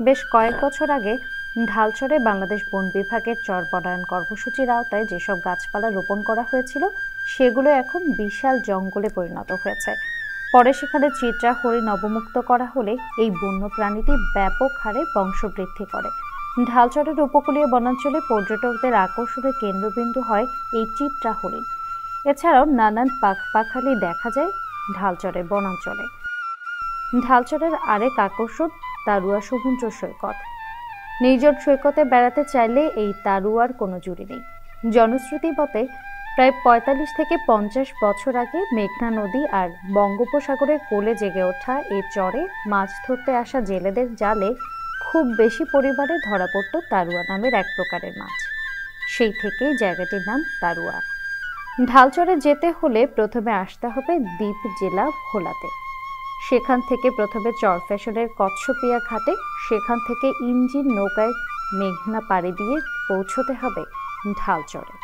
বেশ কয়েক বছর আগে ঢালচরে বাংলাদেশ বন বিভাগের চর বনায়ন কর্মসূচির আওতায় যেসব গাছপালা রোপণ করা হয়েছিল সেগুলো এখন বিশাল জঙ্গলে পরিণত হয়েছে। পরে সেখানে চিত্রা হরিণ অবমুক্ত করা হলে এই বন্য প্রাণীটি ব্যাপক হারে বংশবৃদ্ধি করে। ঢালচরের উপকূলীয় বনাঞ্চলে পর্যটকদের আকর্ষণের কেন্দ্রবিন্দু হয় এই চিত্রা হরিণ। এছাড়াও নানান পাখালি দেখা যায় ঢালচরের বনাঞ্চলে। ঢালচরের আরেক আকর্ষণ তারুয়া সমুদ্র সৈকত। নির্জন সৈকতে বেড়াতে চাইলে এই তারুয়ার কোনো জুড়ি নেই। জনশ্রুতি মতে প্রায় ৪৫ থেকে ৫০ বছর আগে মেঘনা নদী আর বঙ্গোপসাগরের কোলে জেগে ওঠা এই চরে মাছ ধরতে আসা জেলেদের জালে খুব বেশি পরিমাণে ধরা পড়ত তারুয়া নামের এক প্রকারের মাছ। সেই থেকেই জায়গাটির নাম তারুয়া। ঢালচরে যেতে হলে প্রথমে আসতে হবে দ্বীপ জেলা ভোলাতে। সেখান থেকে প্রথমে চরফ্যাশনের কচ্ছপিয়া ঘাটে, সেখান থেকে ইঞ্জিন নৌকায় মেঘনা পাড়ি দিয়ে পৌঁছতে হবে ঢালচরে।